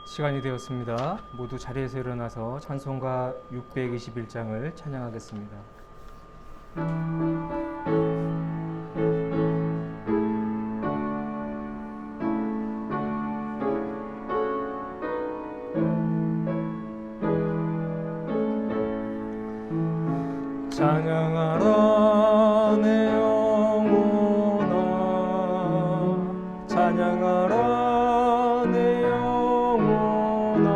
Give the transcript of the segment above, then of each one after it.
시간이 되었습니다. 모두 자리에서 일어나서 찬송가 621장을 찬양하겠습니다. 찬양하라 내 영혼아, 찬양하라 내 영혼아,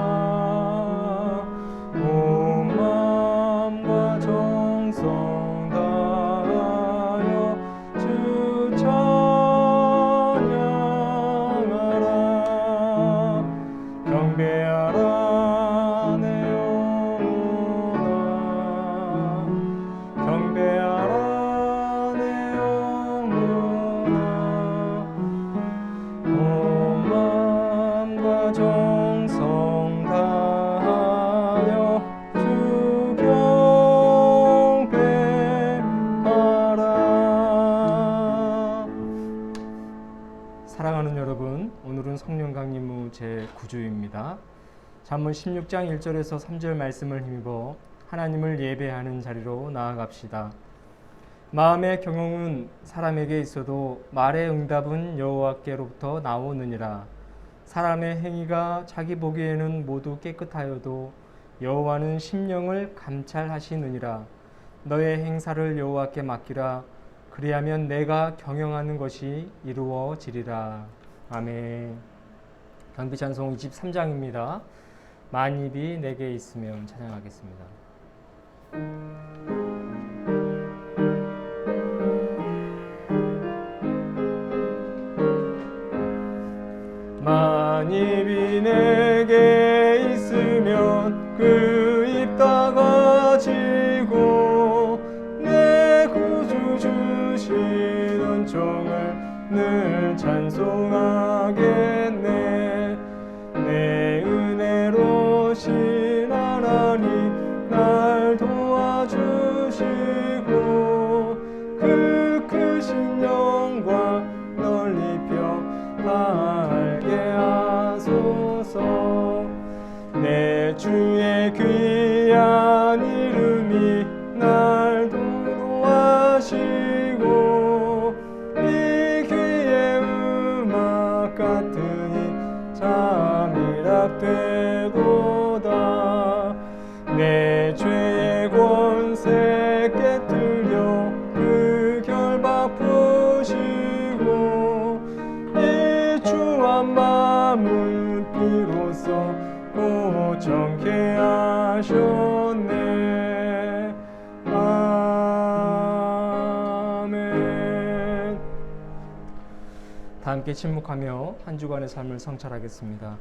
온 마음과 정성 다하여 주 찬양하라. 경배하라 내 영혼아, 경배하라 내 영혼아, 온 마음과 정성 다하여 주 경배하라. 사랑하는 여러분, 오늘은 성령 강림무 제9주입니다. 잠언 16장 1절에서 3절 말씀을 힘입어 하나님을 예배하는 자리로 나아갑시다. 마음의 경영은 사람에게 있어도 말의 응답은 여호와께로부터 나오느니라. 사람의 행위가 자기 보기에는 모두 깨끗하여도 여호와는 심령을 감찰하시느니라. 너의 행사를 여호와께 맡기라. 그리하면 내가 경영하는 것이 이루어지리라. 아멘. 강비찬송 23장입니다. 만입이 내게 있으면 찬양하겠습니다. 만입이 내게 있으면 그 입 닫아지고 내 구주 주신 은총을 늘 찬송하겠네. 내 은혜로 신 하나님 날 도와주시고 그 크신 영광 널리 펴알게 하소서. 내 주의 귀한 이름이 날 도와시고 이 귀의 음악 같으니 잠이라 되도다. 내 죄의 권세 깨뜨려 그 결박 푸시고 이 주한 마음을 비로소 고정케 하셨네. 아멘. 다 함께 침묵하며 한 주간의 삶을 성찰하겠습니다.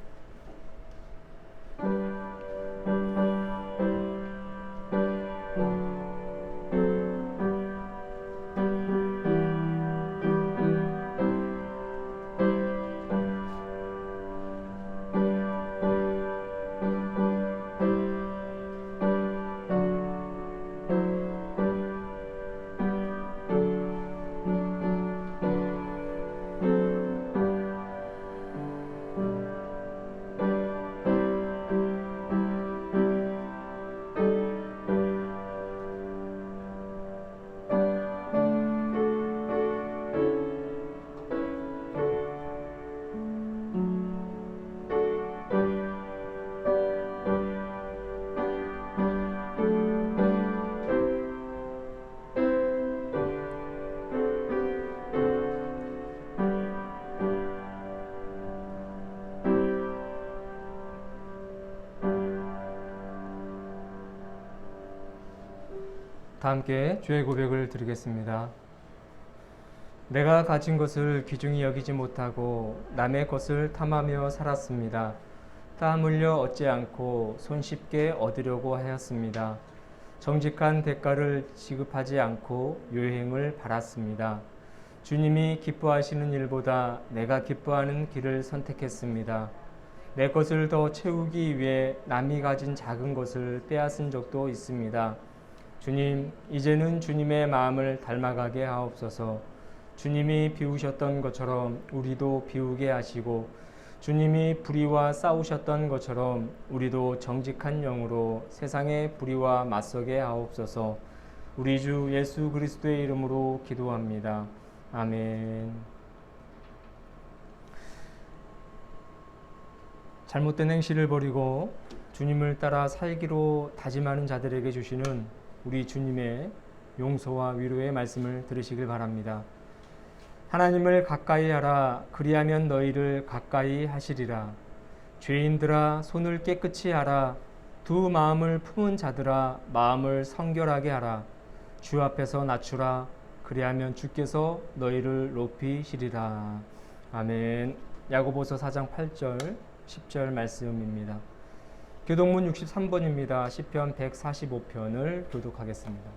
다 함께 주의 고백을 드리겠습니다. 내가 가진 것을 귀중히 여기지 못하고 남의 것을 탐하며 살았습니다. 땀 흘려 얻지 않고 손쉽게 얻으려고 하였습니다. 정직한 대가를 지급하지 않고 요행을 바랐습니다. 주님이 기뻐하시는 일보다 내가 기뻐하는 길을 선택했습니다. 내 것을 더 채우기 위해 남이 가진 작은 것을 빼앗은 적도 있습니다. 주님, 이제는 주님의 마음을 닮아가게 하옵소서. 주님이 비우셨던 것처럼 우리도 비우게 하시고 주님이 불의와 싸우셨던 것처럼 우리도 정직한 영으로 세상의 불의와 맞서게 하옵소서. 우리 주 예수 그리스도의 이름으로 기도합니다. 아멘. 잘못된 행실을 버리고 주님을 따라 살기로 다짐하는 자들에게 주시는 우리 주님의 용서와 위로의 말씀을 들으시길 바랍니다. 하나님을 가까이 하라. 그리하면 너희를 가까이 하시리라. 죄인들아 손을 깨끗이 하라. 두 마음을 품은 자들아 마음을 성결하게 하라. 주 앞에서 낮추라. 그리하면 주께서 너희를 높이시리라. 아멘. 야고보서 4장 8절 10절 말씀입니다. 교독문 63번입니다. 시편 145편을 교독하겠습니다.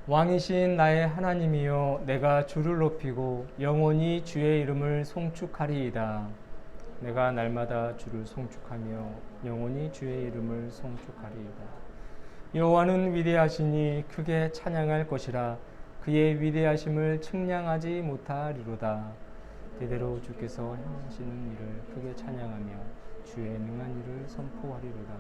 왕이신 나의 하나님이여, 내가 주를 높이고 영원히 주의 이름을 송축하리이다. 내가 날마다 주를 송축하며 영원히 주의 이름을 송축하리이다. 여호와는 위대하시니 크게 찬양할 것이라. 그의 위대하심을 측량하지 못하리로다. 대대로 주께서 행하시는 일을 크게 찬양하며 주의 능한 일을 선포하리로다.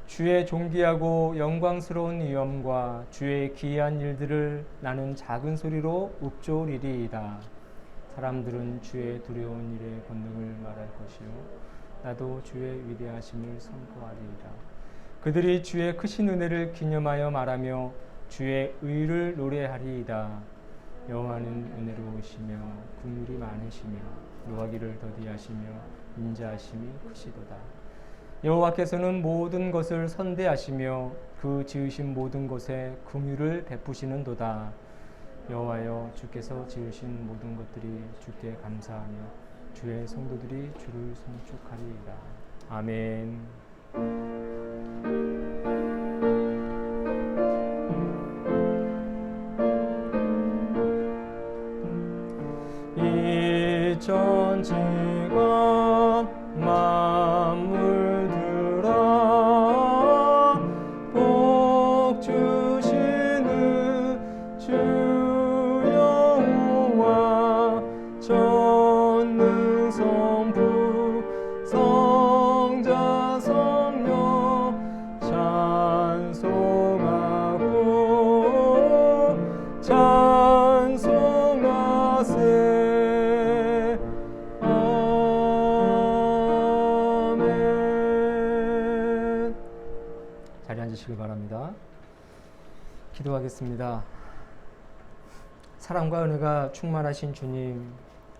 주의 존귀하고 영광스러운 위엄과 주의 기이한 일들을 나는 작은 소리로 읊조리리이다. 사람들은 주의 두려운 일의 권능을 말할 것이요 나도 주의 위대하심을 선포하리이다. 그들이 주의 크신 은혜를 기념하여 말하며 주의 의를 노래하리이다. 여호와는 은혜로우시며 긍휼이 많으시며 노하기를 더디하시며 인자하심이 크시도다. 여호와께서는 모든 것을 선대하시며 그 지으신 모든 것에 긍휼을 베푸시는도다. 여호와여, 주께서 지으신 모든 것들이 주께 감사하며 주의 성도들이 주를 송축하리이다. 아멘. 이 천지가 만물들아 복 주시는 주 여호와 전능 성부 성자 성령 찬송하고 찬송하세. 자리에 앉으시기 바랍니다. 기도하겠습니다. 사랑과 은혜가 충만하신 주님,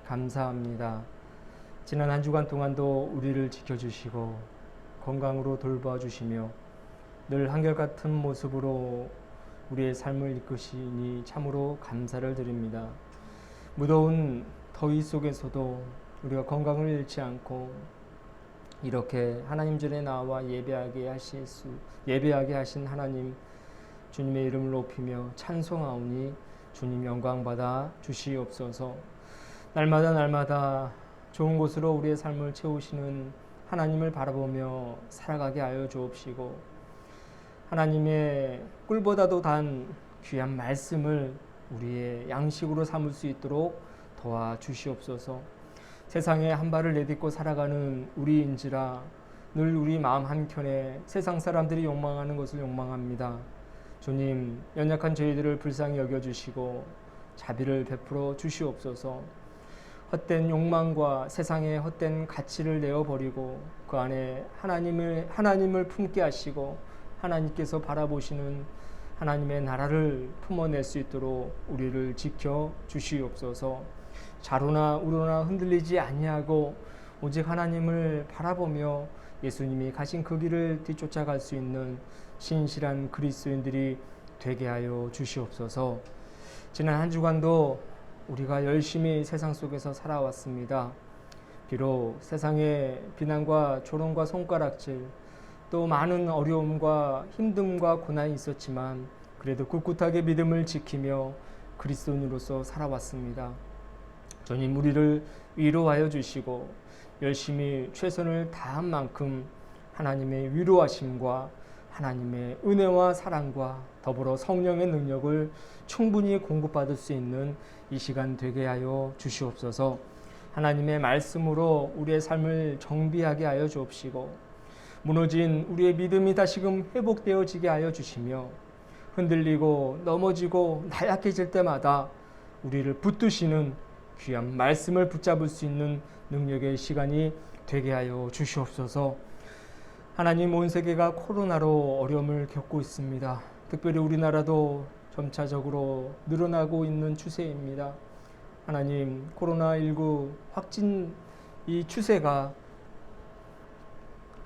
감사합니다. 지난 한 주간 동안도 우리를 지켜주시고 건강으로 돌봐주시며 늘 한결같은 모습으로 우리의 삶을 이끄시니 참으로 감사를 드립니다. 무더운 더위 속에서도 우리가 건강을 잃지 않고 이렇게 하나님 전에 나와 예배하게 하신 하나님 주님의 이름을 높이며 찬송하오니 주님 영광 받아 주시옵소서. 날마다 좋은 곳으로 우리의 삶을 채우시는 하나님을 바라보며 살아가게 하여 주옵시고 하나님의 꿀보다도 단 귀한 말씀을 우리의 양식으로 삼을 수 있도록 도와주시옵소서. 세상에 한 발을 내딛고 살아가는 우리인지라 늘 우리 마음 한켠에 세상 사람들이 욕망하는 것을 욕망합니다. 주님, 연약한 저희들을 불쌍히 여겨주시고 자비를 베풀어 주시옵소서. 헛된 욕망과 세상의 헛된 가치를 내어버리고 그 안에 하나님을 품게 하시고 하나님께서 바라보시는 하나님의 나라를 품어낼 수 있도록 우리를 지켜 주시옵소서. 좌로나 우로나 흔들리지 아니하고 오직 하나님을 바라보며 예수님이 가신 그 길을 뒤쫓아갈 수 있는 신실한 그리스도인들이 되게 하여 주시옵소서. 지난 한 주간도 우리가 열심히 세상 속에서 살아왔습니다. 비록 세상에 비난과 조롱과 손가락질 또 많은 어려움과 힘듦과 고난이 있었지만 그래도 꿋꿋하게 믿음을 지키며 그리스도인으로서 살아왔습니다. 주님, 우리를 위로하여 주시고 열심히 최선을 다한 만큼 하나님의 위로하심과 하나님의 은혜와 사랑과 더불어 성령의 능력을 충분히 공급받을 수 있는 이 시간 되게 하여 주시옵소서. 하나님의 말씀으로 우리의 삶을 정비하게 하여 주옵시고 무너진 우리의 믿음이 다시금 회복되어지게 하여 주시며 흔들리고 넘어지고 나약해질 때마다 우리를 붙드시는 귀한 말씀을 붙잡을 수 있는 능력의 시간이 되게 하여 주시옵소서. 하나님, 온 세계가 코로나로 어려움을 겪고 있습니다. 특별히 우리나라도 점차적으로 늘어나고 있는 추세입니다. 하나님, 코로나19 확진 이 추세가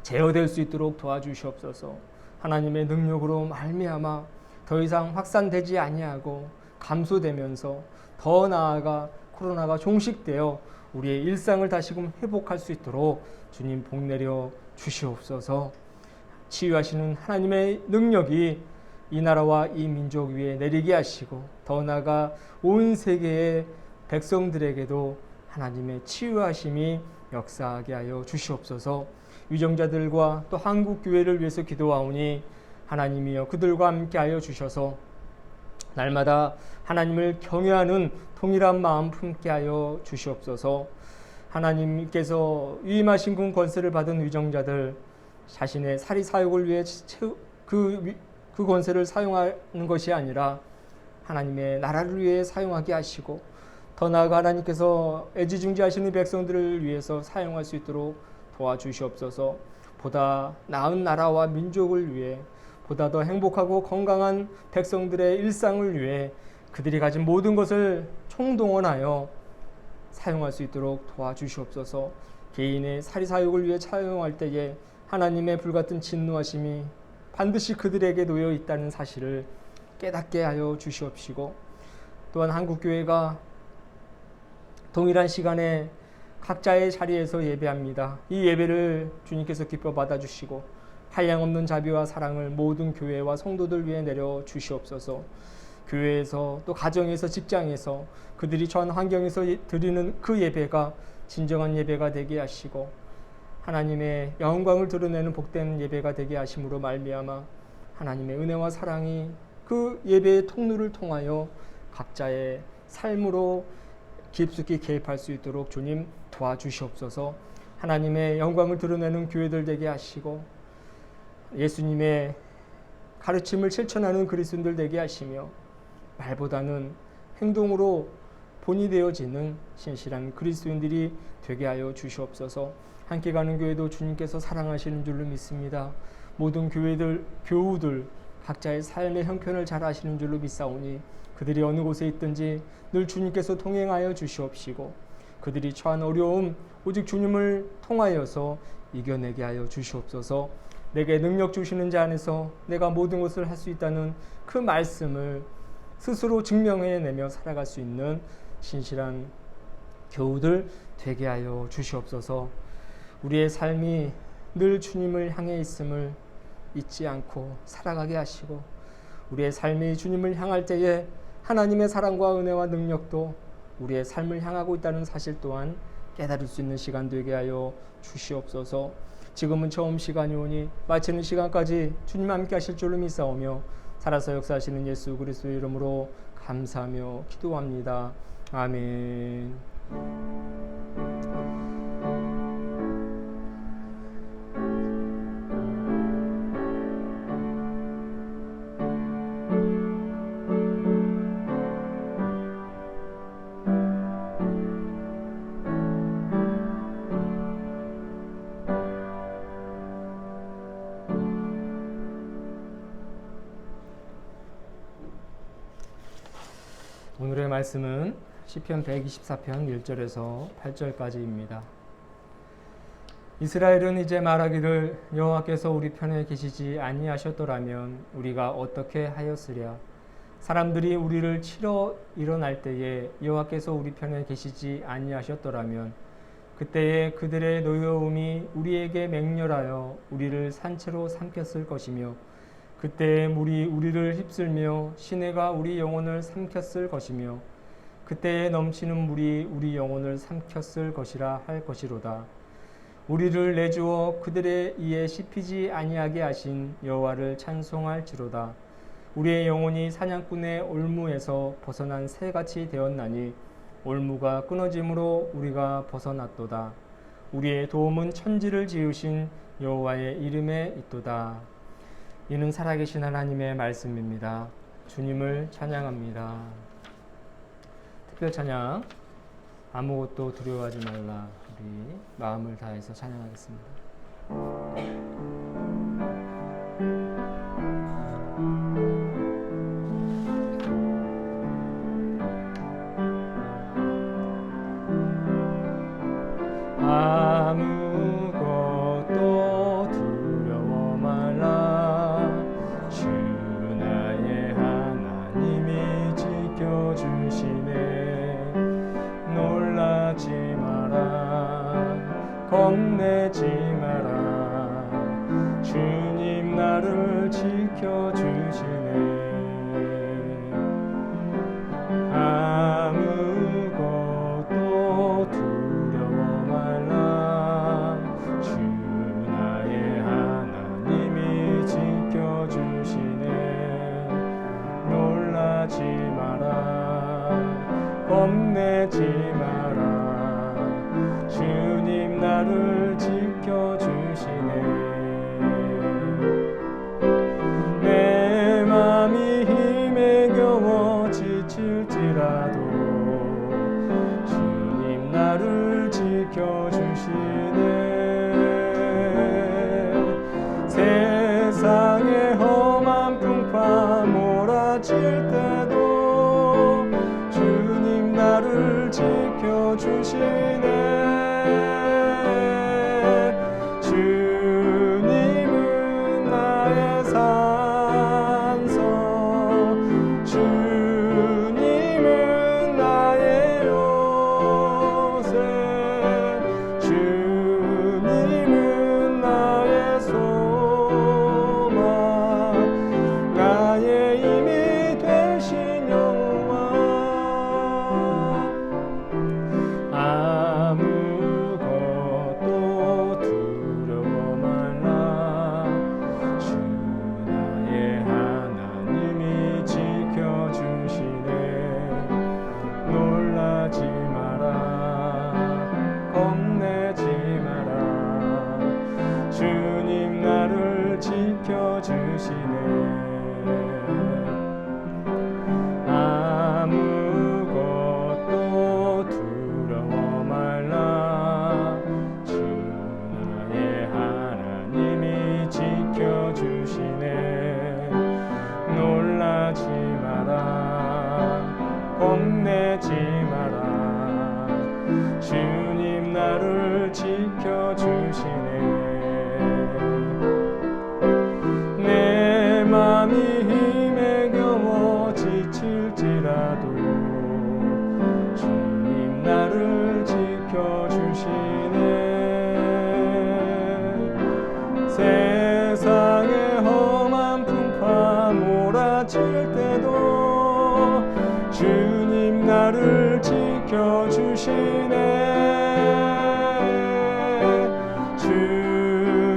제어될 수 있도록 도와주시옵소서. 하나님의 능력으로 말미암아 더 이상 확산되지 아니하고 감소되면서 더 나아가 코로나가 종식되어 우리의 일상을 다시금 회복할 수 있도록 주님 복내려 주시옵소서. 치유하시는 하나님의 능력이 이 나라와 이 민족 위에 내리게 하시고 더 나아가 온 세계의 백성들에게도 하나님의 치유하심이 역사하게 하여 주시옵소서. 위정자들과 또 한국 교회를 위해서 기도하오니 하나님이여 그들과 함께 하여 주셔서 날마다 하나님을 경외하는 동일한 마음 품게 하여 주시옵소서. 하나님께서 위임하신 군 권세를 받은 위정자들 자신의 사리 사욕을 위해 그 권세를 사용하는 것이 아니라 하나님의 나라를 위해 사용하게 하시고 더 나아가 하나님께서 애지중지하시는 백성들을 위해서 사용할 수 있도록 도와주시옵소서. 보다 나은 나라와 민족을 위해 보다 더 행복하고 건강한 백성들의 일상을 위해 그들이 가진 모든 것을 총동원하여 사용할 수 있도록 도와주시옵소서. 개인의 사리사욕을 위해 사용할 때에 하나님의 불같은 진노하심이 반드시 그들에게 놓여 있다는 사실을 깨닫게 하여 주시옵시고 또한 한국교회가 동일한 시간에 각자의 자리에서 예배합니다. 이 예배를 주님께서 기뻐 받아주시고 한량없는 자비와 사랑을 모든 교회와 성도들 위해 내려 주시옵소서. 교회에서 또 가정에서 직장에서 그들이 처한 환경에서 드리는 그 예배가 진정한 예배가 되게 하시고 하나님의 영광을 드러내는 복된 예배가 되게 하심으로 말미암아 하나님의 은혜와 사랑이 그 예배의 통로를 통하여 각자의 삶으로 깊숙이 개입할 수 있도록 주님 도와주시옵소서. 하나님의 영광을 드러내는 교회들 되게 하시고 예수님의 가르침을 실천하는 그리스도인들 되게 하시며 말보다는 행동으로 본이 되어지는 신실한 그리스도인들이 되게 하여 주시옵소서. 함께 가는 교회도 주님께서 사랑하시는 줄로 믿습니다. 모든 교우들 각자의 삶의 형편을 잘 아시는 줄로 믿사오니 그들이 어느 곳에 있든지 늘 주님께서 동행하여 주시옵시고 그들이 처한 어려움 오직 주님을 통하여서 이겨내게 하여 주시옵소서. 내게 능력 주시는 자 안에서 내가 모든 것을 할 수 있다는 그 말씀을 스스로 증명해내며 살아갈 수 있는 신실한 교우들 되게 하여 주시옵소서. 우리의 삶이 늘 주님을 향해 있음을 잊지 않고 살아가게 하시고 우리의 삶이 주님을 향할 때에 하나님의 사랑과 은혜와 능력도 우리의 삶을 향하고 있다는 사실 또한 깨달을 수 있는 시간 되게 하여 주시옵소서. 지금은 처음 시간이 오니 마치는 시간까지 주님 함께 하실 줄로 믿사오며 살아서 역사하시는 예수 그리스도의 이름으로 감사하며 기도합니다. 아멘. 오늘의 말씀은 시편 124편 1절에서 8절까지입니다. 이스라엘은 이제 말하기를 여호와께서 우리 편에 계시지 아니하셨더라면 우리가 어떻게 하였으랴. 사람들이 우리를 치러 일어날 때에 여호와께서 우리 편에 계시지 아니하셨더라면 그때에 그들의 노여움이 우리에게 맹렬하여 우리를 산채로 삼켰을 것이며 그때에 물이 우리를 휩쓸며 시내가 우리 영혼을 삼켰을 것이며 그때에 넘치는 물이 우리 영혼을 삼켰을 것이라 할 것이로다. 우리를 내주어 그들의 이에 씹히지 아니하게 하신 여호와를 찬송할지로다. 우리의 영혼이 사냥꾼의 올무에서 벗어난 새같이 되었나니 올무가 끊어짐으로 우리가 벗어났도다. 우리의 도움은 천지를 지으신 여호와의 이름에 있도다. 이는 살아계신 하나님의 말씀입니다. 주님을 찬양합니다. 특별 찬양, 아무것도 두려워하지 말라. 우리 마음을 다해서 찬양하겠습니다. 아무것도 두려워 말라. 주 나의 하나님이 지켜주시네. 놀라지 마라. 겁내지 마라. 주님 나를 지켜주시네. 아무것도 두려워 말라. 주 나의 하나님이 지켜주시네. 놀라지 마라. 겁내지 마라. 주님 나를 지켜주시네. 내 맘이 힘에 겨워 지칠지라도 주님 나를 지켜주시네. 세상의 험한 풍파 몰아칠 때도 주님 나를 지켜주시네. 주님은 나의 산성, 주님은 나의 요새, 주님은 나의 소망, 나의 힘이 되신 여호와. 아무것도 두려워 말라. 주 나의 하나님이 지켜주시네. 놀라지 마라. 겁내지 마라. 주님 나를 지켜주시네. 아무것도 두려워 말라. 주 나의 하나님이 지켜주시네. 놀라지 마라. 겁내지 마라. 주님 나를 지켜주시네. 내 맘이 힘에 겨워 지칠지라도 주님 나를 지켜주시네. 세상의 험한 풍파 몰아칠 때도 주님 나를 지켜주시네.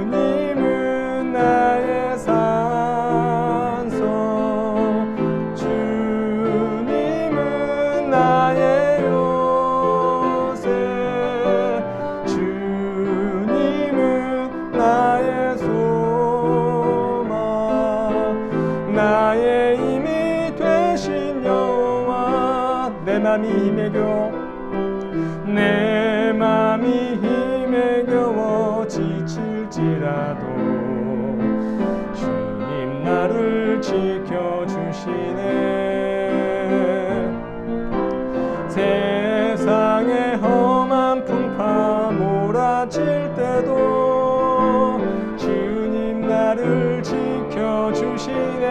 주님은 나의 산성, 주님은 나의 요새, 주님은 나의 소망, 나의 힘이 되신 여호와. 내 맘이 힘에 겨워, 내 맘이 힘에 겨워 지칠지라도 주님 나를 지켜주시네. 세상의 험한 풍파 몰아칠 때도 주님 나를 지켜주시네.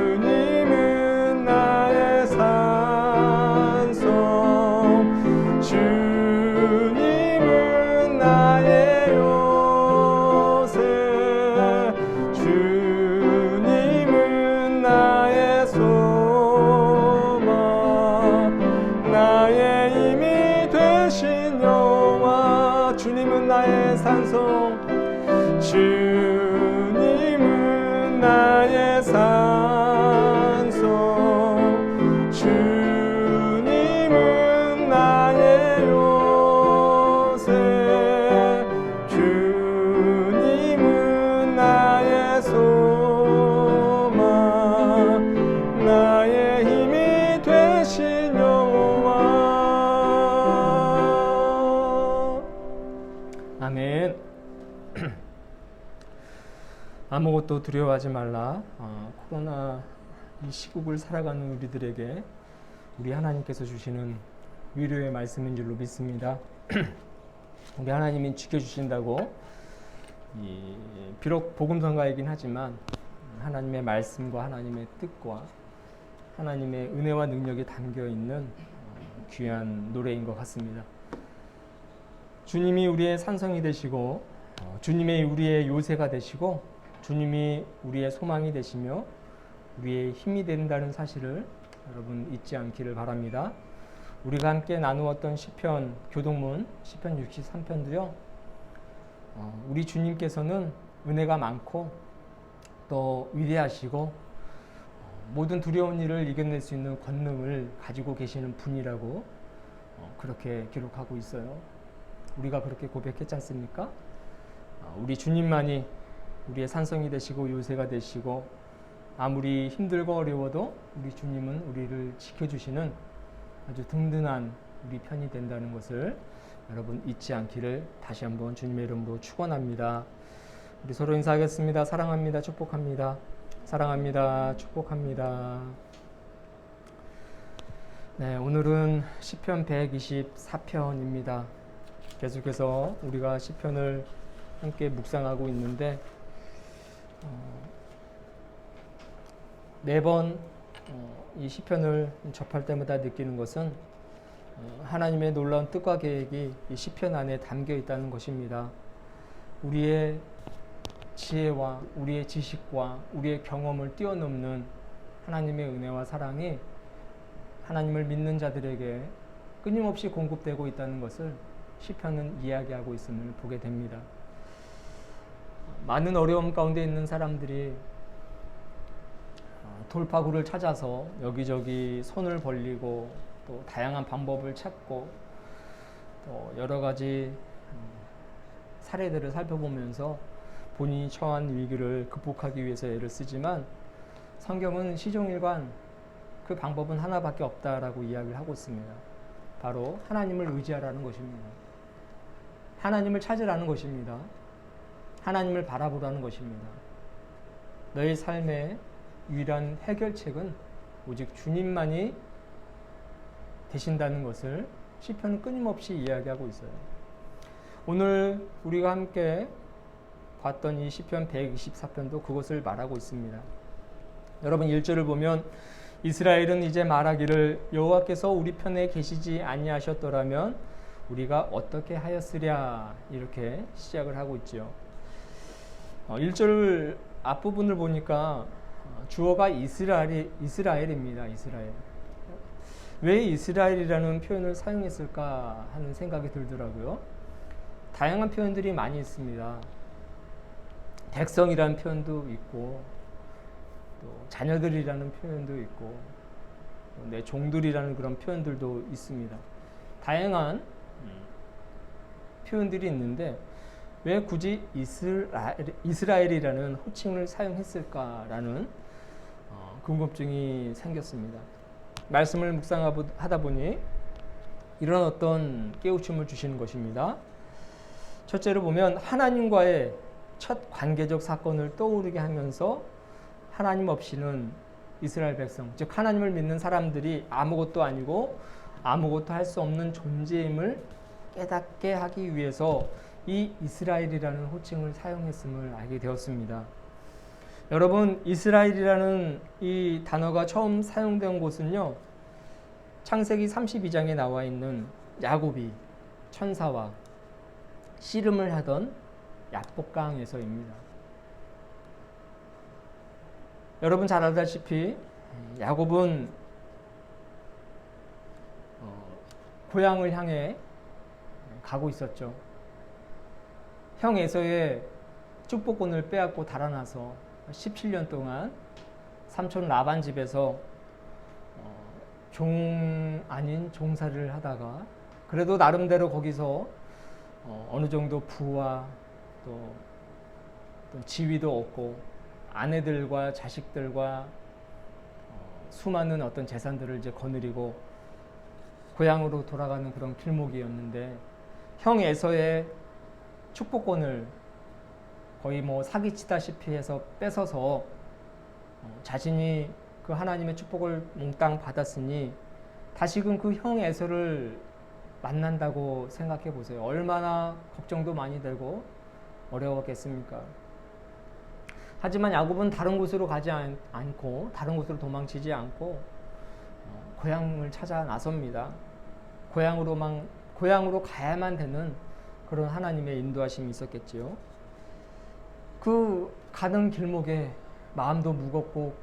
주님은 나의 산성, 주님은 나의 요새, 주님은 나의 소망, 아무것도 두려워하지 말라. 코로나 이 시국을 살아가는 우리들에게 우리 하나님께서 주시는 위로의 말씀인 줄로 믿습니다. 우리 하나님이 지켜주신다고 비록 복음성가이긴 하지만 하나님의 말씀과 하나님의 뜻과 하나님의 은혜와 능력이 담겨있는 귀한 노래인 것 같습니다. 주님이 우리의 산성이 되시고 주님이 우리의 요새가 되시고 주님이 우리의 소망이 되시며 우리의 힘이 된다는 사실을 여러분 잊지 않기를 바랍니다. 우리가 함께 나누었던 시편 교동문 시편 63편도요. 우리 주님께서는 은혜가 많고 또 위대하시고 모든 두려운 일을 이겨낼 수 있는 권능을 가지고 계시는 분이라고 그렇게 기록하고 있어요. 우리가 그렇게 고백했지 않습니까? 우리 주님만이 우리의 산성이 되시고 요새가 되시고 아무리 힘들고 어려워도 우리 주님은 우리를 지켜주시는 아주 든든한 우리 편이 된다는 것을 여러분 잊지 않기를 다시 한번 주님의 이름으로 축원합니다. 우리 서로 인사하겠습니다. 사랑합니다. 축복합니다. 사랑합니다. 축복합니다. 네, 오늘은 시편 124편입니다. 계속해서 우리가 시편을 함께 묵상하고 있는데 매번 이 시편을 접할 때마다 느끼는 것은 하나님의 놀라운 뜻과 계획이 이 시편 안에 담겨 있다는 것입니다. 우리의 지혜와 우리의 지식과 우리의 경험을 뛰어넘는 하나님의 은혜와 사랑이 하나님을 믿는 자들에게 끊임없이 공급되고 있다는 것을 시편은 이야기하고 있음을 보게 됩니다. 많은 어려움 가운데 있는 사람들이 돌파구를 찾아서 여기저기 손을 벌리고 또 다양한 방법을 찾고 또 여러 가지 사례들을 살펴보면서 본인이 처한 위기를 극복하기 위해서 애를 쓰지만 성경은 시종일관 그 방법은 하나밖에 없다라고 이야기를 하고 있습니다. 바로 하나님을 의지하라는 것입니다. 하나님을 찾으라는 것입니다. 하나님을 바라보라는 것입니다. 너의 삶의 유일한 해결책은 오직 주님만이 되신다는 것을 시편은 끊임없이 이야기하고 있어요. 오늘 우리가 함께 봤던 이 시편 124편도 그것을 말하고 있습니다. 여러분 1절을 보면 이스라엘은 이제 말하기를 여호와께서 우리 편에 계시지 아니하셨더라면 우리가 어떻게 하였으랴 이렇게 시작을 하고 있죠. 1절 앞부분을 보니까 주어가 이스라엘입니다. 이스라엘. 왜 이스라엘이라는 표현을 사용했을까 하는 생각이 들더라고요. 다양한 표현들이 많이 있습니다. 백성이라는 표현도 있고 또 자녀들이라는 표현도 있고 내 종들이라는 그런 표현들도 있습니다. 다양한 표현들이 있는데 왜 굳이 이스라엘이라는 호칭을 사용했을까라는 궁금증이 생겼습니다. 말씀을 묵상하다 보니 이런 어떤 깨우침을 주시는 것입니다. 첫째로 보면 하나님과의 첫 관계적 사건을 떠오르게 하면서 하나님 없이는 이스라엘 백성, 즉 하나님을 믿는 사람들이 아무것도 아니고 아무것도 할 수 없는 존재임을 깨닫게 하기 위해서 이 이스라엘이라는 호칭을 사용했음을 알게 되었습니다. 여러분, 이스라엘이라는 이 단어가 처음 사용된 곳은요, 창세기 32장에 나와 있는 야곱이 천사와 씨름을 하던 야복강에서입니다. 여러분 잘 알다시피 야곱은 고향을 향해 가고 있었죠. 형 에서의 축복권을 빼앗고 달아나서 17년 동안 삼촌 라반 집에서 종 아닌 종살이를 하다가 그래도 나름대로 거기서 어느 정도 부와 또 지위도 얻고 아내들과 자식들과 수많은 어떤 재산들을 이제 거느리고 고향으로 돌아가는 그런 길목이었는데 형 에서의 축복권을 거의 뭐 사기치다시피 해서 뺏어서 자신이 그 하나님의 축복을 몽땅 받았으니 다시금 그 형 에서를 만난다고 생각해 보세요. 얼마나 걱정도 많이 되고 어려웠겠습니까? 하지만 야곱은 다른 곳으로 가지 않고 다른 곳으로 도망치지 않고 고향을 찾아 나섭니다. 고향으로 가야만 되는 그런 하나님의 인도하심이 있었겠지요. 그 가는 길목에 마음도 무겁고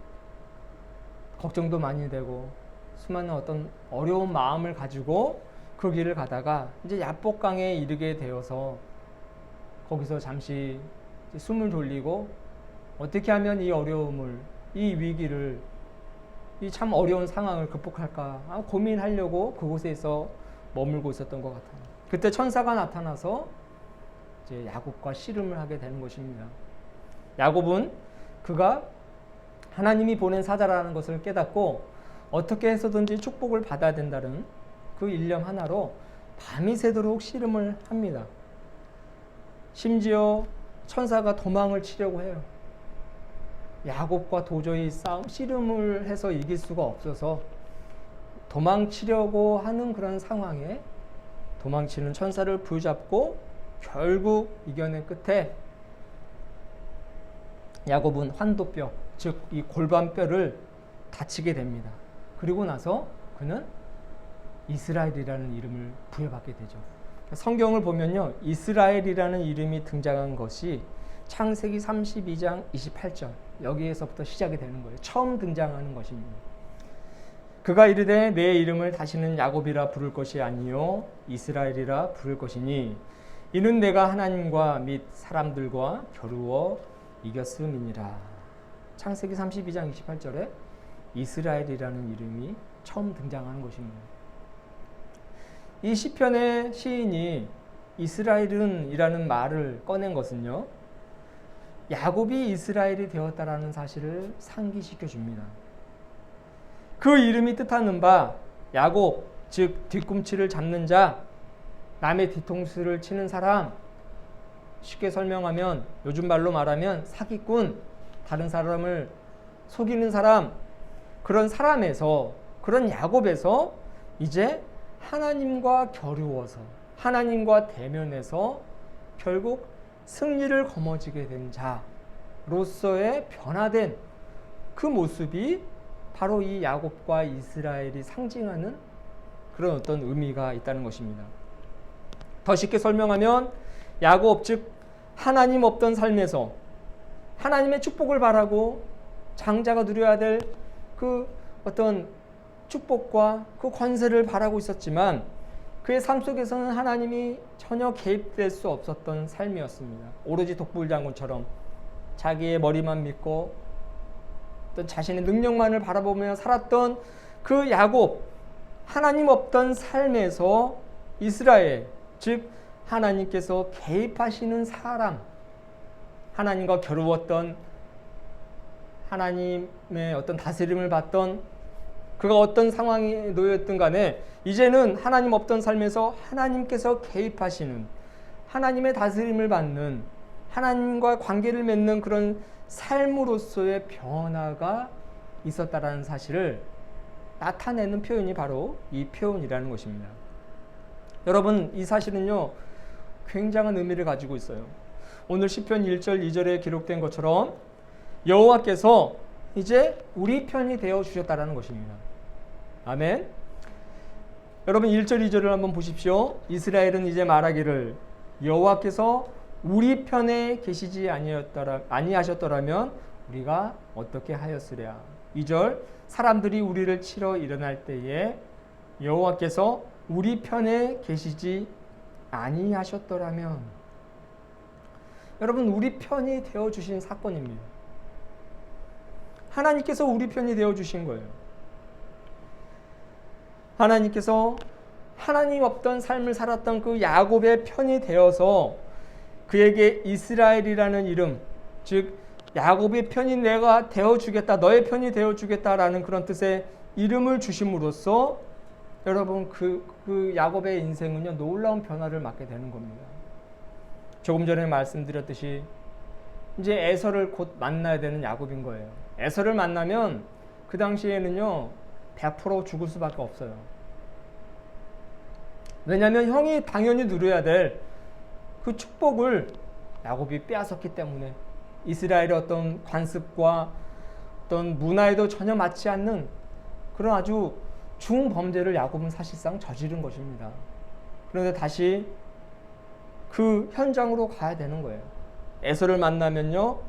걱정도 많이 되고 수많은 어떤 어려운 마음을 가지고 그 길을 가다가 이제 야복강에 이르게 되어서 거기서 잠시 숨을 돌리고 어떻게 하면 이 어려움을, 이 위기를, 이 참 어려운 상황을 극복할까 고민하려고 그곳에서 머물고 있었던 것 같아요. 그때 천사가 나타나서 이제 야곱과 씨름을 하게 되는 것입니다. 야곱은 그가 하나님이 보낸 사자라는 것을 깨닫고 어떻게 해서든지 축복을 받아야 된다는 그 일념 하나로 밤이 새도록 씨름을 합니다. 심지어 천사가 도망을 치려고 해요. 야곱과 도저히 씨름을 해서 이길 수가 없어서 도망치려고 하는 그런 상황에 도망치는 천사를 부잡고 결국 이겨낸 끝에 야곱은 환도뼈, 즉 이 골반뼈를 다치게 됩니다. 그리고 나서 그는 이스라엘이라는 이름을 부여받게 되죠. 성경을 보면요, 이스라엘이라는 이름이 등장한 것이 창세기 32장 28절 여기에서부터 시작이 되는 거예요. 처음 등장하는 것입니다. 그가 이르되 내 이름을 다시는 야곱이라 부를 것이 아니요 이스라엘이라 부를 것이니 이는 내가 하나님과 및 사람들과 겨루어 이겼음이니라. 창세기 32장 28절에 이스라엘이라는 이름이 처음 등장하는 것입니다. 이 시편의 시인이 이스라엘은 이라는 말을 꺼낸 것은요, 야곱이 이스라엘이 되었다라는 사실을 상기시켜 줍니다. 그 이름이 뜻하는 바 야곱, 즉 뒤꿈치를 잡는 자, 남의 뒤통수를 치는 사람, 쉽게 설명하면 요즘 말로 말하면 사기꾼, 다른 사람을 속이는 사람, 그런 사람에서, 그런 야곱에서 이제 하나님과 겨루어서 하나님과 대면해서 결국 승리를 거머쥐게 된 자로서의 변화된 그 모습이 바로 이 야곱과 이스라엘이 상징하는 그런 어떤 의미가 있다는 것입니다. 더 쉽게 설명하면 야곱, 즉 하나님 없던 삶에서 하나님의 축복을 바라고 장자가 누려야 될 그 어떤 축복과 그 권세를 바라고 있었지만 그의 삶 속에서는 하나님이 전혀 개입될 수 없었던 삶이었습니다. 오로지 독불장군처럼 자기의 머리만 믿고 또 자신의 능력만을 바라보며 살았던 그 야곱, 하나님 없던 삶에서 이스라엘, 즉 하나님께서 개입하시는 사람, 하나님과 겨루었던 하나님의 어떤 다스림을 받던 그가 어떤 상황에 놓였든 간에 이제는 하나님 없던 삶에서 하나님께서 개입하시는, 하나님의 다스림을 받는, 하나님과 관계를 맺는 그런 삶으로서의 변화가 있었다라는 사실을 나타내는 표현이 바로 이 표현이라는 것입니다. 여러분, 이 사실은요 굉장한 의미를 가지고 있어요. 오늘 시편 1절 2절에 기록된 것처럼 여호와께서 이제 우리 편이 되어 주셨다라는 것입니다. 아멘. 여러분 1절 2절을 한번 보십시오. 이스라엘은 이제 말하기를 여호와께서 우리 편에 계시지 아니하셨더라면 우리가 어떻게 하였으랴. 2절 사람들이 우리를 치러 일어날 때에 여호와께서 우리 편에 계시지 아니하셨더라면. 여러분, 우리 편이 되어주신 사건입니다. 하나님께서 우리 편이 되어주신 거예요. 하나님께서 하나님 없던 삶을 살았던 그 야곱의 편이 되어서 그에게 이스라엘이라는 이름, 즉 야곱의 편이 내가 되어주겠다, 너의 편이 되어주겠다라는 그런 뜻의 이름을 주심으로써 여러분 그 야곱의 인생은요 놀라운 변화를 맞게 되는 겁니다. 조금 전에 말씀드렸듯이 이제 에서를 곧 만나야 되는 야곱인 거예요. 에서를 만나면 그 당시에는요 100% 죽을 수밖에 없어요. 왜냐하면 형이 당연히 누려야 될 그 축복을 야곱이 빼앗았기 때문에 이스라엘의 어떤 관습과 어떤 문화에도 전혀 맞지 않는 그런 아주 중범죄를 야곱은 사실상 저지른 것입니다. 그런데 다시 그 현장으로 가야 되는 거예요. 에서를 만나면요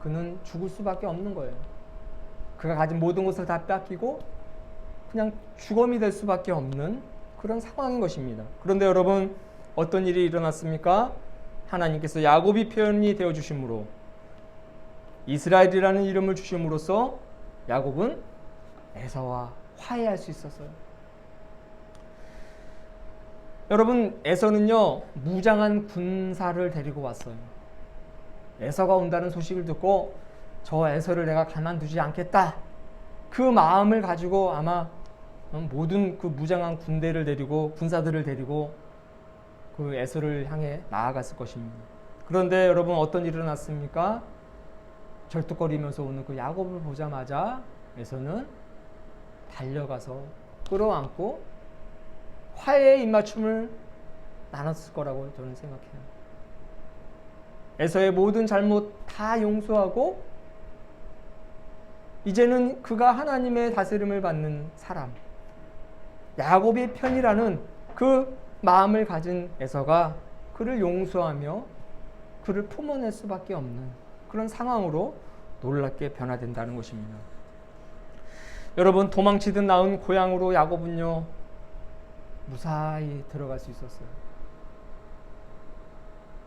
그는 죽을 수밖에 없는 거예요. 그가 가진 모든 것을 다 뺏기고 그냥 죽음이 될 수밖에 없는 그런 상황인 것입니다. 그런데 여러분 어떤 일이 일어났습니까? 하나님께서 야곱이 표현이 되어 주심으로 이스라엘이라는 이름을 주심으로써 야곱은 에서와 화해할 수 있었어요. 여러분 에서는요 무장한 군사를 데리고 왔어요. 에서가 온다는 소식을 듣고 저 에서를 내가 가만두지 않겠다. 그 마음을 가지고 아마 모든 그 무장한 군대를 데리고 군사들을 데리고 그 에서를 향해 나아갔을 것입니다. 그런데 여러분 어떤 일이 일어났습니까? 절뚝거리면서 오는 그 야곱을 보자마자 에서는 달려가서 끌어안고 화해의 입맞춤을 나눴을 거라고 저는 생각해요. 에서의 모든 잘못 다 용서하고 이제는 그가 하나님의 다스림을 받는 사람, 야곱의 편이라는 그 마음을 가진 에서가 그를 용서하며 그를 품어낼 수밖에 없는 그런 상황으로 놀랍게 변화된다는 것입니다. 여러분 도망치듯 나온 고향으로 야곱은요 무사히 들어갈 수 있었어요.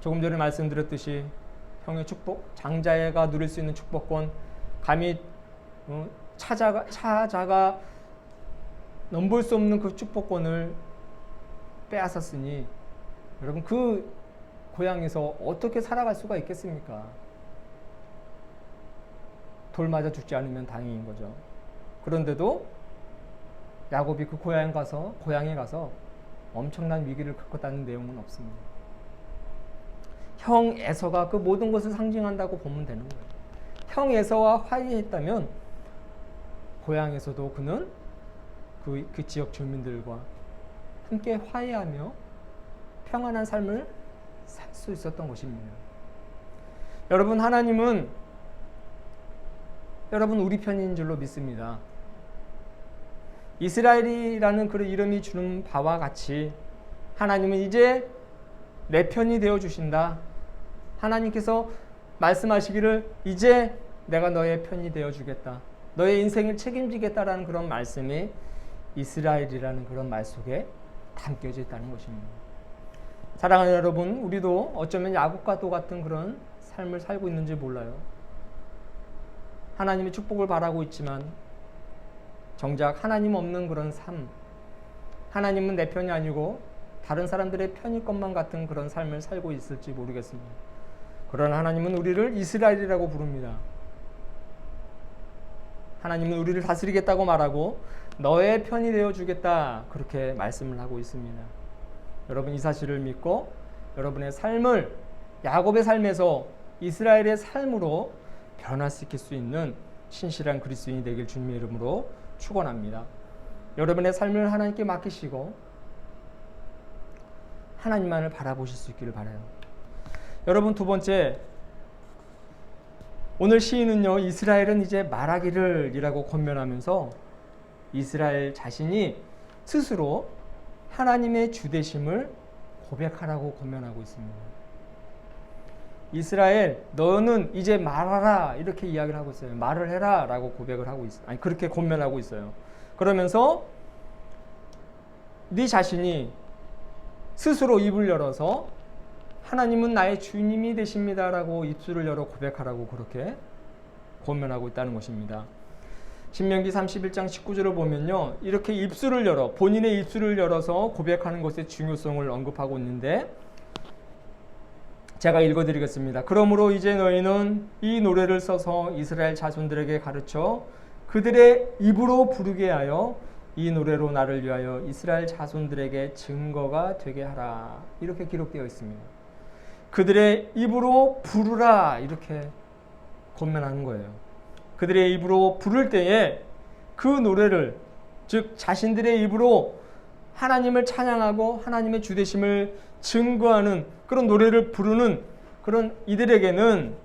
조금 전에 말씀드렸듯이 형의 축복, 장자가 누릴 수 있는 축복권, 감히 차자가 넘볼 수 없는 그 축복권을 빼앗았으니 여러분 그 고향에서 어떻게 살아갈 수가 있겠습니까? 돌 맞아 죽지 않으면 다행인 거죠. 그런데도 야곱이 그 고향에 가서 엄청난 위기를 겪었다는 내용은 없습니다. 형 에서가 그 모든 것을 상징한다고 보면 되는 거예요. 형 에서와 화해했다면 고향에서도 그는 그 지역 주민들과 함께 화해하며 평안한 삶을 살 수 있었던 것입니다. 여러분 하나님은 여러분 우리 편인 줄로 믿습니다. 이스라엘이라는 그 이름이 주는 바와 같이 하나님은 이제 내 편이 되어 주신다. 하나님께서 말씀하시기를 이제 내가 너의 편이 되어 주겠다. 너의 인생을 책임지겠다라는 그런 말씀이 이스라엘이라는 그런 말 속에 담겨져 있다는 것입니다. 사랑하는 여러분, 우리도 어쩌면 야곱과 똑같은 그런 삶을 살고 있는지 몰라요. 하나님의 축복을 바라고 있지만 정작 하나님 없는 그런 삶, 하나님은 내 편이 아니고 다른 사람들의 편일 것만 같은 그런 삶을 살고 있을지 모르겠습니다. 그러나 하나님은 우리를 이스라엘이라고 부릅니다. 하나님은 우리를 다스리겠다고 말하고 너의 편이 되어주겠다 그렇게 말씀을 하고 있습니다. 여러분 이 사실을 믿고 여러분의 삶을 야곱의 삶에서 이스라엘의 삶으로 변화시킬 수 있는 신실한 그리스도인이 되길 주님의 이름으로 축원합니다. 여러분의 삶을 하나님께 맡기시고 하나님만을 바라보실 수 있기를 바라요. 여러분 두 번째, 오늘 시인은요 이스라엘은 이제 말하기를 이라고 권면하면서 이스라엘 자신이 스스로 하나님의 주되심을 고백하라고 권면하고 있습니다. 이스라엘 너는 이제 말하라 이렇게 이야기를 하고 있어요. 말을 해라 라고 고백을 하고 있어요. 아니 그렇게 권면하고 있어요. 그러면서 네 자신이 스스로 입을 열어서 하나님은 나의 주님이 되십니다 라고 입술을 열어 고백하라고 그렇게 권면하고 있다는 것입니다. 신명기 31장 19절을 보면요 이렇게 입술을 열어 본인의 입술을 열어서 고백하는 것의 중요성을 언급하고 있는데 제가 읽어드리겠습니다. 그러므로 이제 너희는 이 노래를 써서 이스라엘 자손들에게 가르쳐 그들의 입으로 부르게 하여 이 노래로 나를 위하여 이스라엘 자손들에게 증거가 되게 하라. 이렇게 기록되어 있습니다. 그들의 입으로 부르라 이렇게 권면하는 거예요. 그들의 입으로 부를 때에 그 노래를, 즉 자신들의 입으로 하나님을 찬양하고 하나님의 주되심을 증거하는 그런 노래를 부르는 그런 이들에게는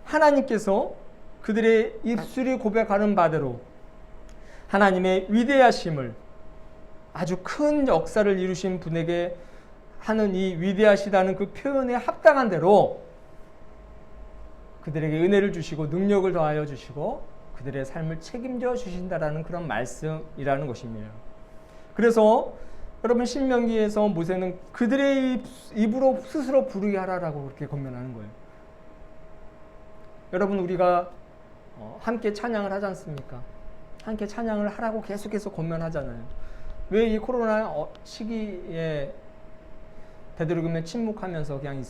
하나님께서 그들의 입술이 고백하는 바대로 하나님의 위대하심을, 아주 큰 역사를 이루신 분에게 하는 이 위대하시다는 그 표현에 합당한 대로 그들에게 은혜를 주시고 능력을 더하여 주시고 그들의 삶을 책임져 주신다라는 그런 말씀이라는 것입니다. 그래서 여러분 신명기에서 모세는 그들의 입으로 스스로 부르게 하라라고 그렇게 권면하는 거예요. 여러분 우리가 함께 찬양을 하지 않습니까? 함께 찬양을 하라고 계속해서 권면하잖아요. 왜 이 코로나 시기에 되도록이면 침묵하면서 그냥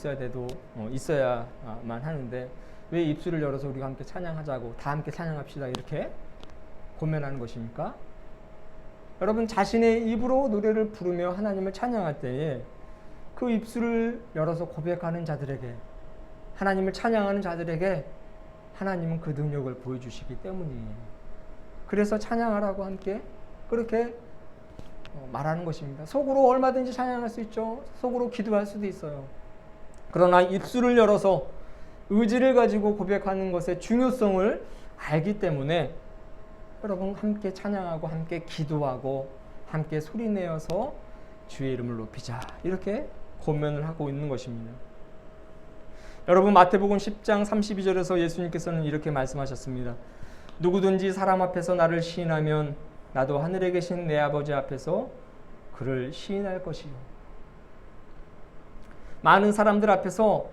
있어야만 하는데 왜 입술을 열어서 우리가 함께 찬양하자고, 다 함께 찬양합시다 이렇게 권면하는 것입니까? 여러분 자신의 입으로 노래를 부르며 하나님을 찬양할 때에 그 입술을 열어서 고백하는 자들에게, 하나님을 찬양하는 자들에게 하나님은 그 능력을 보여주시기 때문이에요. 그래서 찬양하라고 함께 그렇게 말하는 것입니다. 속으로 얼마든지 찬양할 수 있죠. 속으로 기도할 수도 있어요. 그러나 입술을 열어서 의지를 가지고 고백하는 것의 중요성을 알기 때문에 여러분 함께 찬양하고 함께 기도하고 함께 소리내어서 주의 이름을 높이자 이렇게 권면을 하고 있는 것입니다. 여러분 마태복음 10장 32절에서 예수님께서는 이렇게 말씀하셨습니다. 누구든지 사람 앞에서 나를 시인하면 나도 하늘에 계신 내 아버지 앞에서 그를 시인할 것이요. 많은 사람들 앞에서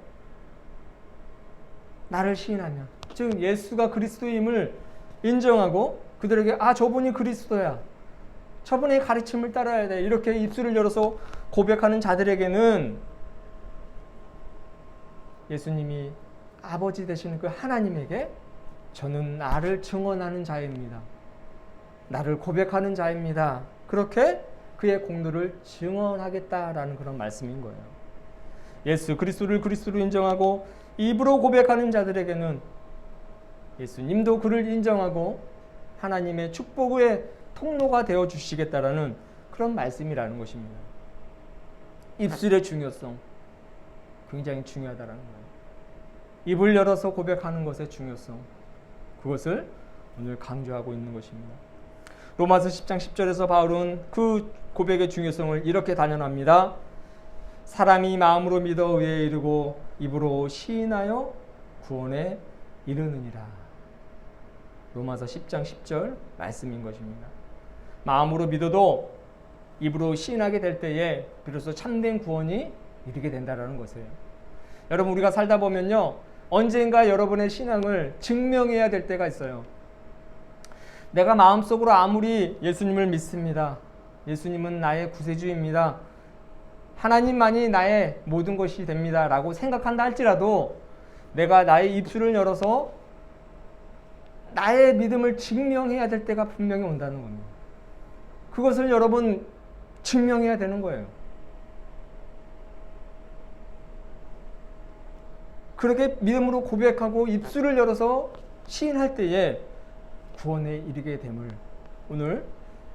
나를 시인하면, 즉 예수가 그리스도임을 인정하고 그들에게 저분이 그리스도야, 저분의 가르침을 따라야 돼 이렇게 입술을 열어서 고백하는 자들에게는 예수님이 아버지 되시는 그 하나님에게 저는 나를 증언하는 자입니다, 나를 고백하는 자입니다, 그렇게 그의 공로를 증언하겠다라는 그런 말씀인 거예요. 예수 그리스도를 그리스도로 인정하고 입으로 고백하는 자들에게는 예수님도 그를 인정하고 하나님의 축복의 통로가 되어 주시겠다라는 그런 말씀이라는 것입니다. 입술의 중요성 굉장히 중요하다라는 거예요. 입을 열어서 고백하는 것의 중요성, 그것을 오늘 강조하고 있는 것입니다. 로마서 10장 10절에서 바울은 그 고백의 중요성을 이렇게 단언합니다. 사람이 마음으로 믿어 의에 이르고 입으로 시인하여 구원에 이르느니라. 로마서 10장 10절 말씀인 것입니다. 마음으로 믿어도 입으로 시인하게 될 때에 비로소 참된 구원이 이르게 된다는 것이에요. 여러분 우리가 살다 보면요, 언젠가 여러분의 신앙을 증명해야 될 때가 있어요. 내가 마음속으로 아무리 예수님을 믿습니다, 예수님은 나의 구세주입니다, 하나님만이 나의 모든 것이 됩니다 라고 생각한다 할지라도 내가 나의 입술을 열어서 나의 믿음을 증명해야 될 때가 분명히 온다는 겁니다. 그것을 여러분 증명해야 되는 거예요. 그렇게 믿음으로 고백하고 입술을 열어서 시인할 때에 구원에 이르게 됨을 오늘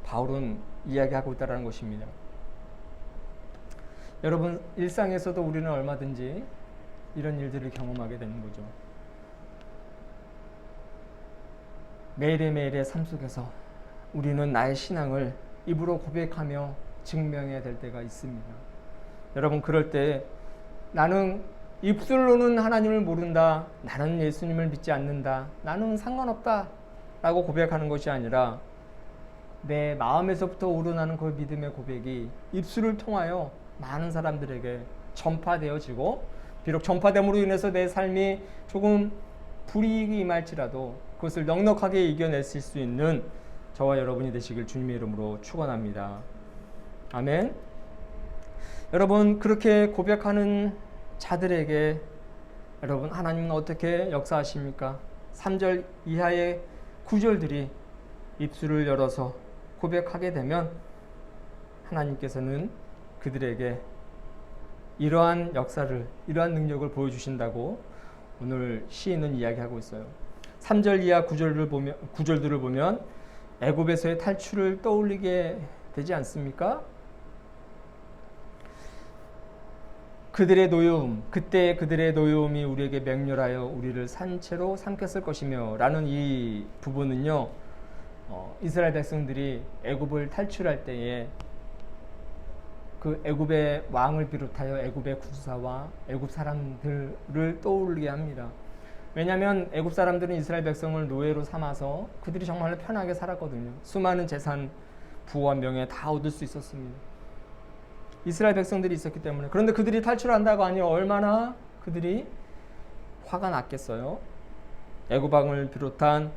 바울은 이야기하고 있다는 것입니다. 여러분 일상에서도 우리는 얼마든지 이런 일들을 경험하게 되는 거죠. 매일의 삶 속에서 우리는 나의 신앙을 입으로 고백하며 증명해야 될 때가 있습니다. 여러분 그럴 때 나는 입술로는 하나님을 모른다, 나는 예수님을 믿지 않는다, 나는 상관없다 라고 고백하는 것이 아니라 내 마음에서부터 우러나는 그 믿음의 고백이 입술을 통하여 많은 사람들에게 전파되어지고, 비록 전파됨으로 인해서 내 삶이 조금 불이익이 임할지라도 그것을 넉넉하게 이겨냈을 수 있는 저와 여러분이 되시길 주님의 이름으로 축원합니다. 아멘. 여러분 그렇게 고백하는 자들에게 여러분 하나님은 어떻게 역사하십니까? 3절 이하의 구절들이 입술을 열어서 고백하게 되면 하나님께서는 그들에게 이러한 역사를, 이러한 능력을 보여주신다고 오늘 시인은 이야기하고 있어요. 3절 이하 구절들을 보면 애굽에서의 탈출을 떠올리게 되지 않습니까? 그들의 노여움, 그때 그들의 노여움이 우리에게 맹렬하여 우리를 산채로 삼켰을 것이며 라는 이 부분은요, 이스라엘 백성들이 애굽을 탈출할 때에 그 애굽의 왕을 비롯하여 애굽의 군사와 애굽 사람들을 떠올리게 합니다. 왜냐하면 애굽 사람들은 이스라엘 백성을 노예로 삼아서 그들이 정말로 편하게 살았거든요. 수많은 재산, 부와 명예 다 얻을 수 있었습니다. 이스라엘 백성들이 있었기 때문에. 그런데 그들이 탈출한다고 하니 얼마나 그들이 화가 났겠어요. 애굽 왕을 비롯한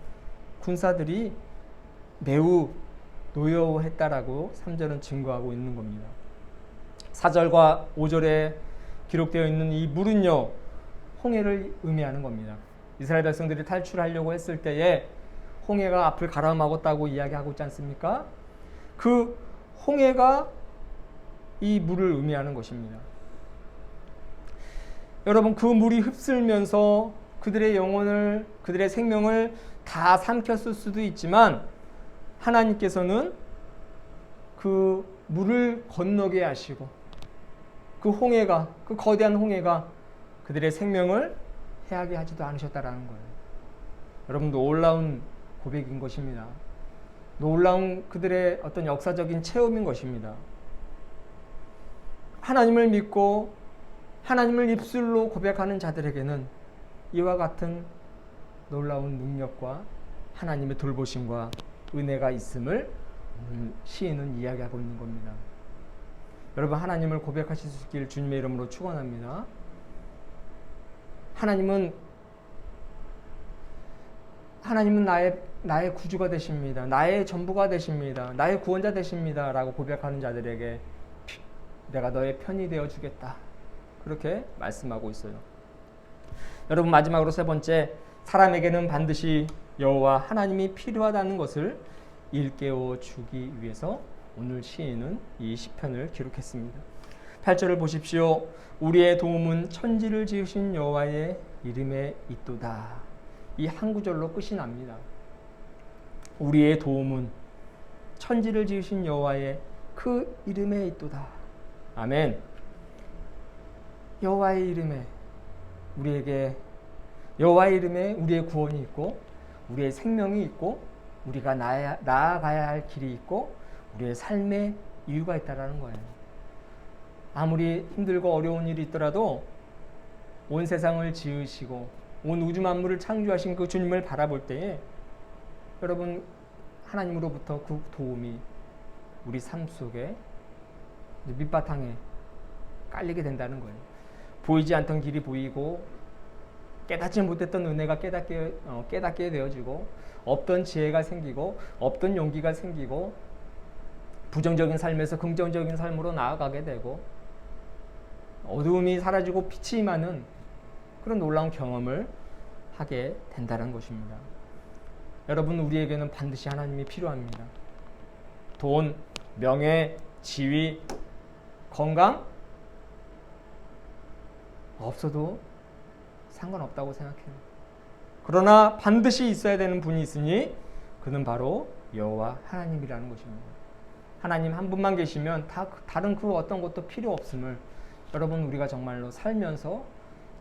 군사들이 매우 노여워했다라고 3절은 증거하고 있는 겁니다. 4절과 5절에 기록되어 있는 이 물은요, 홍해를 의미하는 겁니다. 이스라엘 백성들이 탈출하려고 했을 때에 홍해가 앞을 가로막았다고 이야기하고 있지 않습니까? 그 홍해가 이 물을 의미하는 것입니다. 여러분, 그 물이 흡슬면서 그들의 영혼을, 그들의 생명을 다 삼켰을 수도 있지만 하나님께서는 그 물을 건너게 하시고 그 홍해가, 그 거대한 홍해가 그들의 생명을 해하게 하지도 않으셨다라는 거예요. 여러분, 놀라운 고백인 것입니다. 놀라운 그들의 어떤 역사적인 체험인 것입니다. 하나님을 믿고 하나님을 입술로 고백하는 자들에게는 이와 같은 놀라운 능력과 하나님의 돌보심과 은혜가 있음을 오늘 시인은 이야기하고 있는 겁니다. 여러분, 하나님을 고백하실 수 있길 주님의 이름으로 축원합니다. 하나님은 나의 구주가 되십니다. 나의 전부가 되십니다. 나의 구원자 되십니다. 라고 고백하는 자들에게 내가 너의 편이 되어 주겠다. 그렇게 말씀하고 있어요. 여러분, 마지막으로 세 번째, 사람에게는 반드시 여호와 하나님이 필요하다는 것을 일깨워 주기 위해서 오늘 시인은 이 시편을 기록했습니다. 8절을 보십시오. 우리의 도움은 천지를 지으신 여호와의 이름에 있도다. 이 한 구절로 끝이 납니다. 우리의 도움은 천지를 지으신 여호와의 그 이름에 있도다. 아멘. 여호와의 이름에 여호와의 이름에 우리의 구원이 있고 우리의 생명이 있고 우리가 나아가야 할 길이 있고 우리의 삶의 이유가 있다라는 거예요. 아무리 힘들고 어려운 일이 있더라도 온 세상을 지으시고 온 우주 만물을 창조하신 그 주님을 바라볼 때에 여러분, 하나님으로부터 그 도움이 우리 삶 속에 밑바탕에 깔리게 된다는 거예요. 보이지 않던 길이 보이고 깨닫지 못했던 은혜가 깨닫게 되어지고 없던 지혜가 생기고 없던 용기가 생기고 부정적인 삶에서 긍정적인 삶으로 나아가게 되고 어두움이 사라지고 빛이 임하는 그런 놀라운 경험을 하게 된다는 것입니다. 여러분, 우리에게는 반드시 하나님이 필요합니다. 돈, 명예, 지위, 건강 없어도 상관없다고 생각해요. 그러나 반드시 있어야 되는 분이 있으니 그는 바로 여호와 하나님이라는 것입니다. 하나님 한 분만 계시면 다른 그 어떤 것도 필요 없음을 여러분, 우리가 정말로 살면서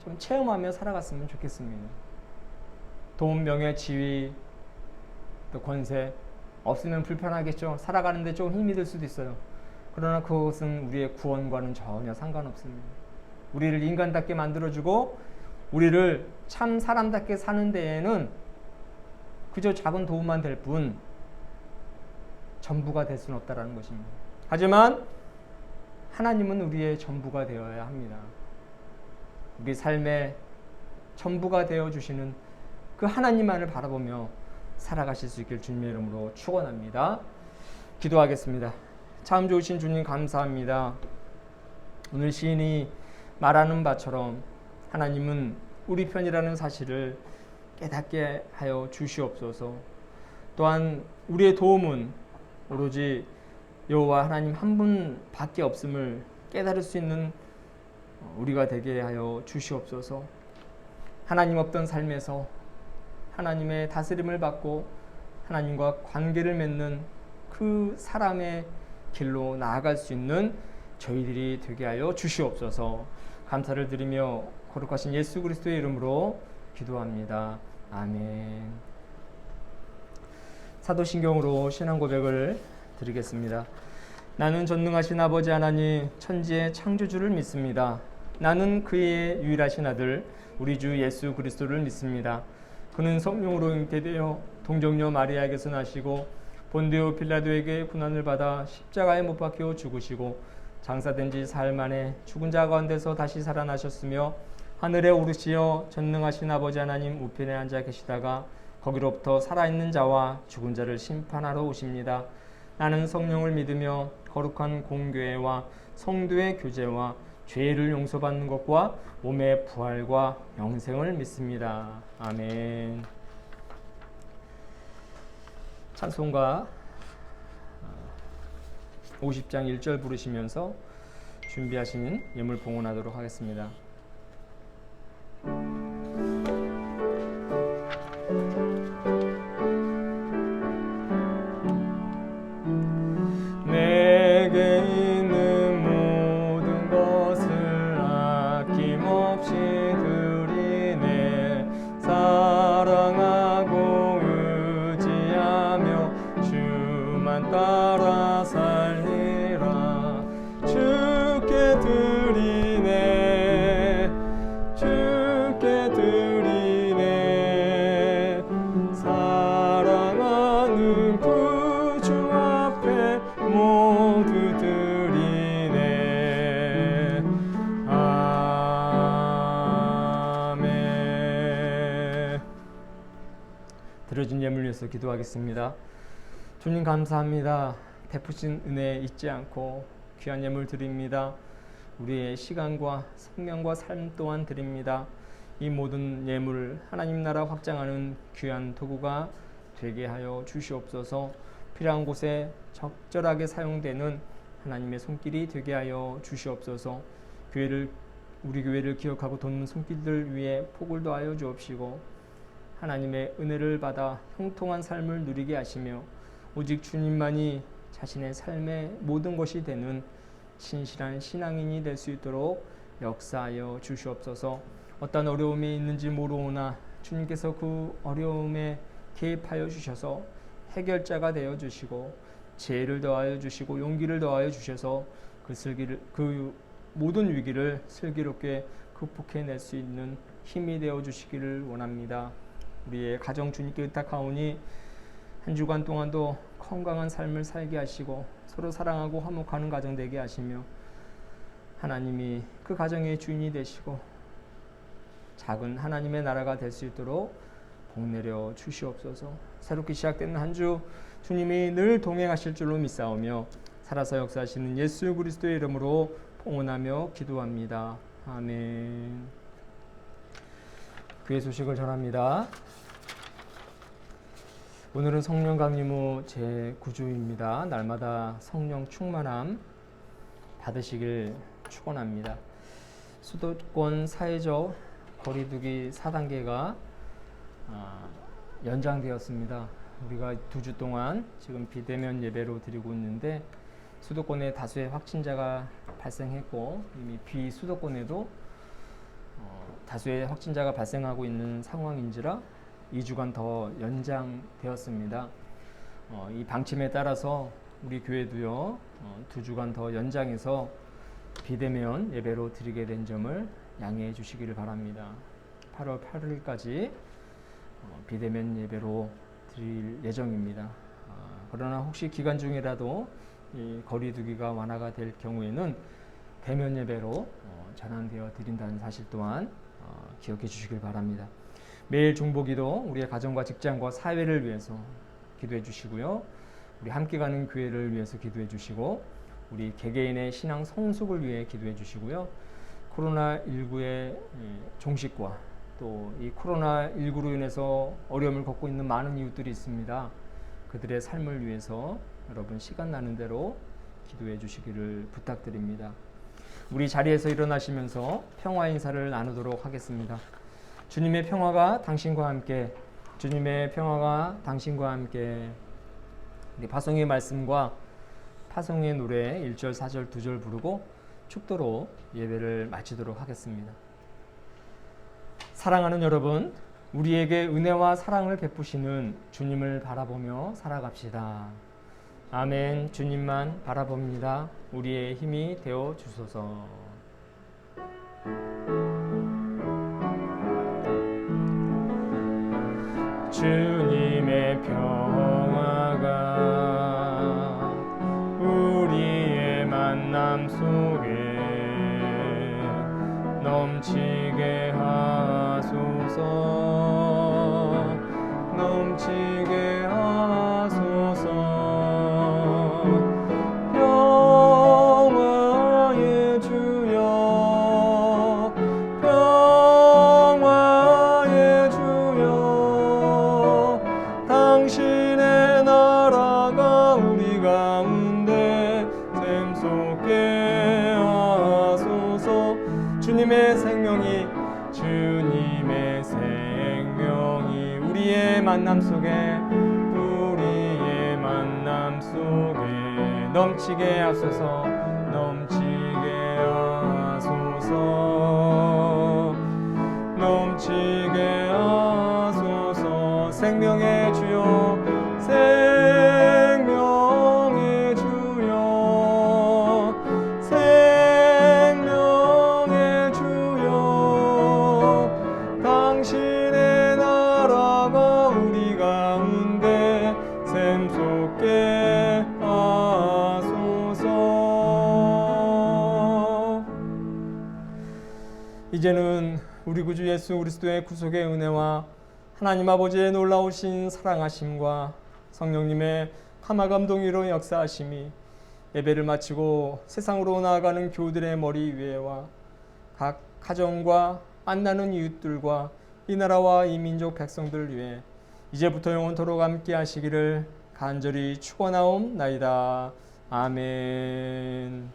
좀 체험하며 살아갔으면 좋겠습니다. 돈, 명예, 지위, 또 권세 없으면 불편하겠죠. 살아가는데 좀 힘이 들 수도 있어요. 그러나 그것은 우리의 구원과는 전혀 상관없습니다. 우리를 인간답게 만들어주고 우리를 참 사람답게 사는 데에는 그저 작은 도움만 될 뿐 전부가 될 수는 없다는 것입니다. 하지만 하나님은 우리의 전부가 되어야 합니다. 우리 삶의 전부가 되어주시는 그 하나님만을 바라보며 살아가실 수 있길 주님의 이름으로 축원합니다. 기도하겠습니다. 참 좋으신 주님, 감사합니다. 오늘 시인이 말하는 바처럼 하나님은 우리 편이라는 사실을 깨닫게 하여 주시옵소서. 또한 우리의 도움은 오로지 여호와 하나님 한 분밖에 없음을 깨달을 수 있는 우리가 되게 하여 주시옵소서. 하나님 없던 삶에서 하나님의 다스림을 받고 하나님과 관계를 맺는 그 사람의 길로 나아갈 수 있는 저희들이 되게 하여 주시옵소서. 감사를 드리며 거룩하신 예수 그리스도의 이름으로 기도합니다. 아멘. 사도신경으로 신앙 고백을 드리겠습니다. 나는 전능하신 아버지 하나님 천지의 창조주를 믿습니다. 나는 그의 유일하신 아들 우리 주 예수 그리스도를 믿습니다. 그는 성령으로 잉태되어 동정녀 마리아에게서 나시고 본디오 빌라도에게 고난을 받아 십자가에 못 박혀 죽으시고 장사된 지 사흘 만에 죽은 자 가운데서 다시 살아나셨으며 하늘에 오르시어 전능하신 아버지 하나님 우편에 앉아 계시다가 거기로부터 살아있는 자와 죽은 자를 심판하러 오십니다. 나는 성령을 믿으며 거룩한 공교회와 성도의 교제와 죄를 용서받는 것과 몸의 부활과 영생을 믿습니다. 아멘. 찬송가 50장 1절 부르시면서 준비하신 예물 봉헌하도록 하겠습니다. 내게 있는 모든 것을 아낌없이 드리네. 사랑하고 의지하며 주만 따라 살리라. 주께 드리네. 주께 드리네. 사랑하는 구주 앞에 모두 드리네. 아멘. 드려진 예물 위해서 기도하겠습니다. 주님 감사합니다. 베푸신 은혜 잊지 않고 귀한 예물 드립니다. 우리의 시간과 생명과 삶 또한 드립니다. 이 모든 예물 하나님 나라 확장하는 귀한 도구가 되게 하여 주시옵소서. 필요한 곳에 적절하게 사용되는 하나님의 손길이 되게 하여 주시옵소서. 우리 교회를 기억하고 돕는 손길들 위에 복을 더하여 주옵시고 하나님의 은혜를 받아 형통한 삶을 누리게 하시며 오직 주님만이 자신의 삶의 모든 것이 되는 신실한 신앙인이 될 수 있도록 역사하여 주시옵소서. 어떤 어려움이 있는지 모르오나 주님께서 그 어려움에 개입하여 주셔서 해결자가 되어 주시고 지혜를 더하여 주시고 용기를 더하여 주셔서 그 모든 위기를 슬기롭게 극복해낼 수 있는 힘이 되어 주시기를 원합니다. 우리의 가정 주님께 의탁하오니 한 주간 동안도 건강한 삶을 살게 하시고 서로 사랑하고 화목하는 가정 되게 하시며 하나님이 그 가정의 주인이 되시고 작은 하나님의 나라가 될 수 있도록 복 내려 주시옵소서. 새롭게 시작되는 한 주 주님이 늘 동행하실 줄로 믿사오며 살아서 역사하시는 예수 그리스도의 이름으로 봉헌하며 기도합니다. 아멘. 교회 소식을 전합니다. 오늘은 성령 강림후 제9주입니다. 날마다 성령 충만함 받으시길 축원합니다. 수도권 사회적 거리두기 4단계가 연장되었습니다. 우리가 2주 동안 지금 비대면 예배로 드리고 있는데 수도권에 다수의 확진자가 발생했고 이미 비수도권에도 다수의 확진자가 발생하고 있는 상황인지라 2주간 더 연장되었습니다. 이 방침에 따라서 우리 교회도요 2주간 더 연장해서 비대면 예배로 드리게 된 점을 양해해 주시기를 바랍니다. 8월 8일까지 비대면 예배로 드릴 예정입니다. 그러나 혹시 기간 중이라도 이 거리두기가 완화가 될 경우에는 대면 예배로 전환되어 드린다는 사실 또한 기억해 주시길 바랍니다. 매일 중보기도 우리의 가정과 직장과 사회를 위해서 기도해 주시고요. 우리 함께 가는 교회를 위해서 기도해 주시고 우리 개개인의 신앙 성숙을 위해 기도해 주시고요. 코로나19의 종식과 또 이 코로나19로 인해서 어려움을 겪고 있는 많은 이웃들이 있습니다. 그들의 삶을 위해서 여러분 시간 나는 대로 기도해 주시기를 부탁드립니다. 우리 자리에서 일어나시면서 평화 인사를 나누도록 하겠습니다. 주님의 평화가 당신과 함께, 주님의 평화가 당신과 함께. 우리 파송의 말씀과 파송의 노래 1절, 4절, 2절 부르고 축도로 예배를 마치도록 하겠습니다. 사랑하는 여러분, 우리에게 은혜와 사랑을 베푸시는 주님을 바라보며 살아갑시다. 아멘. 주님만 바라봅니다. 우리의 힘이 되어 주소서. 주님의 평화가 우리의 만남 속에 넘치게 하소서, 넘치게 하소서. 평화의 주여, 평화의 주여, 당신의 나라가 우리 가운데 샘솟게 하소서. 주님의 생명이, 주님의 생명이 우리의 만남 속에, 우리의 만남 속에 넘치게 하소서, 넘치게 하소서, 넘치게 하소서. 생명의 주여, 생명의 주여, 생명의 주여, 당신의 나라가 우리 가운데 샘솟게 하소서. 이제는 우리 구주 예수 그리스도의 구속의 은혜와 하나님 아버지의 놀라우신 사랑하심과 성령님의 감화 감동으로 역사하심이 예배를 마치고 세상으로 나아가는 교우들의 머리 위에와 각 가정과 만나는 이웃들과 이 나라와 이 민족 백성들 위해 이제부터 영원토록 함께 하시기를 간절히 축원하옵나이다. 아멘.